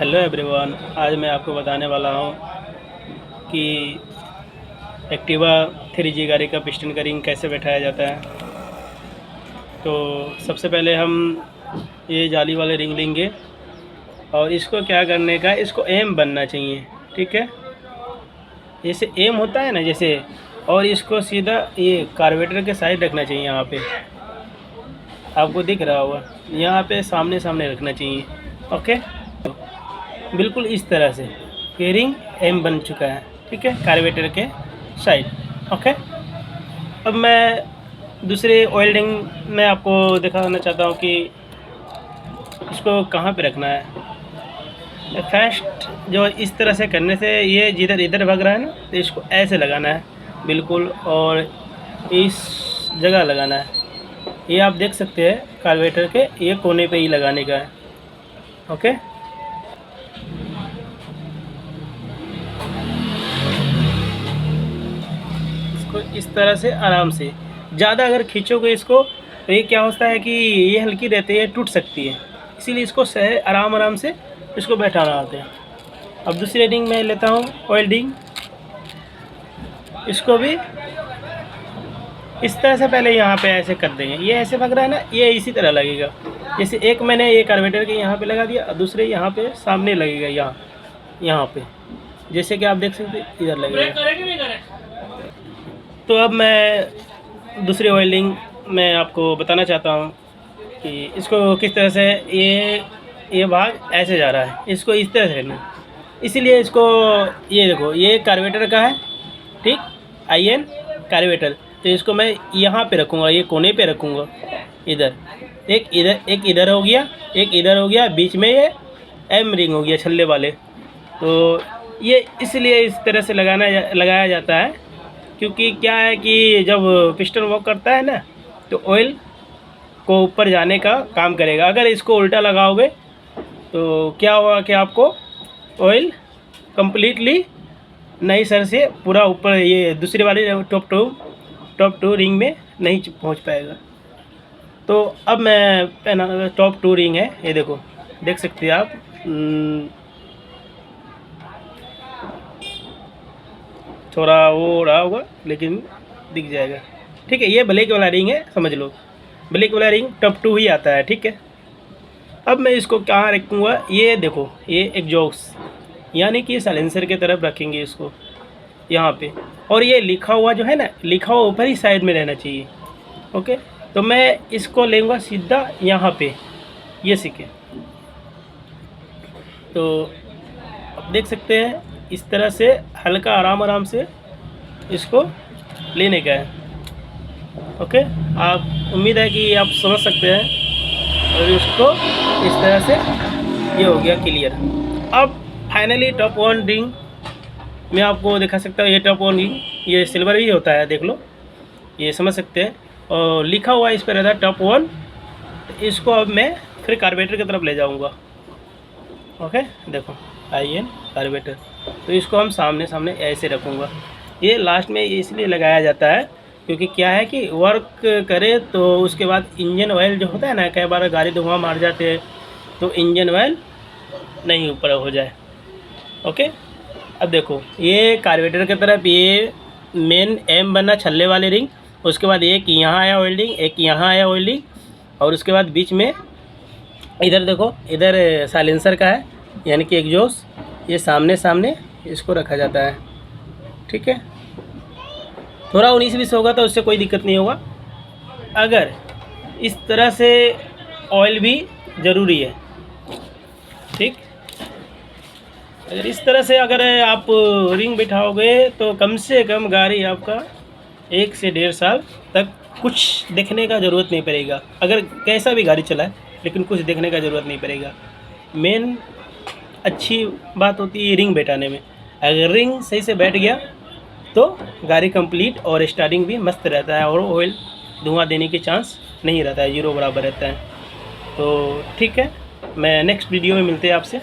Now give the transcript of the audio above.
Hello everyone, आज मैं आपको बताने वाला हूँ कि एक्टिवा 3G गाड़ी का पिस्टन का रिंग कैसे बैठाया जाता है। तो सबसे पहले हम ये जाली वाले रिंग लेंगे और इसको क्या करने का, इसको एम बनना चाहिए। ठीक है, जैसे एम होता है ना जैसे, और इसको सीधा ये कार्बोरेटर के साइड रखना चाहिए। यहाँ पे आपको दिख रहा होगा, यहाँ पे सामने सामने रखना चाहिए। ओके, बिल्कुल इस तरह से ये रिंग एम बन चुका है। ठीक है, कार्बोरेटर के साइड। ओके, अब मैं दूसरे वेल्डिंग में आपको दिखाना चाहता हूँ कि इसको कहाँ पे रखना है। फर्स्ट जो इस तरह से करने से ये जिधर इधर भाग रहा है ना, तो इसको ऐसे लगाना है बिल्कुल, और इस जगह लगाना है। ये आप देख सकते हैं कार्बोरेटर के ये कोने पे ही लगाने का है। ओके, इसको इस तरह से आराम से, ज़्यादा अगर खींचोगे इसको तो ये क्या होता है कि ये हल्की रहती है, टूट सकती है, इसीलिए इसको सही आराम से इसको बैठाना होता है। अब दूसरी रिंग मैं लेता हूँ वेल्डिंग, इसको भी इस तरह से पहले यहाँ पे ऐसे कर देंगे। ये ऐसे भाग रहा है ना, ये इसी तरह लगेगा। जैसे एक मैंने ये कार्बोरेटर के यहाँ पे लगा दिया और दूसरे यहाँ पे सामने लगेगा, यहाँ पे जैसे कि आप देख सकते हैं इधर लगेगा। तो अब मैं दूसरी वेल्डिंग में आपको बताना चाहता हूँ कि इसको किस तरह से ये भाग ऐसे जा रहा है, इसको इस तरह से करना। इसीलिए इसको ये देखो, ये कार्बोरेटर का है, ठीक, IN कार्बोरेटर। तो इसको मैं यहाँ पे रखूँगा, ये कोने पे रखूँगा। इधर एक इधर हो गया, एक इधर हो गया, बीच में ये एम रिंग हो गया छल्ले वाले। तो ये इसलिए इस तरह से लगाया जाता है, क्योंकि क्या है कि जब पिस्टन वॉक करता है ना, तो ऑयल को ऊपर जाने का काम करेगा। अगर इसको उल्टा लगाओगे तो क्या होगा कि आपको ऑयल कम्प्लीटली नई सर से पूरा ऊपर, ये दूसरी वाली टॉप टू रिंग में नहीं पहुंच पाएगा। तो अब मैं टॉप 2 रिंग है, ये देखो, देख सकते हैं आप। थोड़ा वो रहा होगा लेकिन दिख जाएगा। ठीक है, ये ब्लैक वाला रिंग है, समझ लो ब्लैक वाला रिंग टॉप 2 ही आता है। ठीक है, अब मैं इसको कहाँ रखूँगा, ये देखो, ये एग्जॉस्ट यानी कि साइलेंसर के तरफ रखेंगे इसको यहाँ पे। और ये लिखा हुआ जो है ना, लिखा हुआ ऊपर ही साइड में रहना चाहिए। ओके, तो मैं इसको लेऊँगा सीधा यहाँ पे, ये सीखे। तो आप देख सकते हैं इस तरह से हल्का आराम से इसको लेने का है। ओके, आप उम्मीद है कि आप समझ सकते हैं। और इसको इस तरह से ये हो गया क्लियर। अब फाइनली टॉप 1 रिंग मैं आपको दिखा सकता हूँ। ये टॉप 1 रिंग, ये सिल्वर ही होता है, देख लो, ये समझ सकते हैं। और लिखा हुआ इस पर रहता है टॉप 1। इसको अब मैं फिर कार्बोरेटर की तरफ ले जाऊँगा। ओके, देखो IN कार्बोरेटर। तो इसको हम सामने ऐसे रखूँगा। ये लास्ट में इसलिए लगाया जाता है क्योंकि क्या है कि वर्क करे तो उसके बाद इंजन ऑयल जो होता है ना, कई बार गाड़ी धुआं मार जाते हैं, तो इंजन ऑयल नहीं ऊपर हो जाए। ओके, अब देखो, ये कार्बोरेटर की तरफ ये मेन एम बना छल्ले वाले रिंग, उसके बाद एक यहाँ आया वेल्डिंग, एक यहाँ आया वेल्डिंग, और उसके बाद बीच में इधर देखो, इधर साइलेंसर का है यानी कि एग्जॉस्ट। ये सामने इसको रखा जाता है। ठीक है, थोड़ा 19-20 होगा तो उससे कोई दिक्कत नहीं होगा। अगर इस तरह से ऑयल भी ज़रूरी है, ठीक, अगर इस तरह से अगर आप रिंग बिठाओगे तो कम से कम गाड़ी आपका 1 से 1.5 साल तक कुछ देखने का ज़रूरत नहीं पड़ेगा। अगर कैसा भी गाड़ी चलाए, लेकिन कुछ देखने का ज़रूरत नहीं पड़ेगा। मेन अच्छी बात होती है रिंग बैठाने में। अगर रिंग सही से बैठ गया तो गाड़ी कंप्लीट और स्टार्टिंग भी मस्त रहता है, और ऑयल धुआं देने के चांस नहीं रहता है, 0 बराबर रहता है। तो ठीक है, मैं नेक्स्ट वीडियो में मिलते हैं आपसे।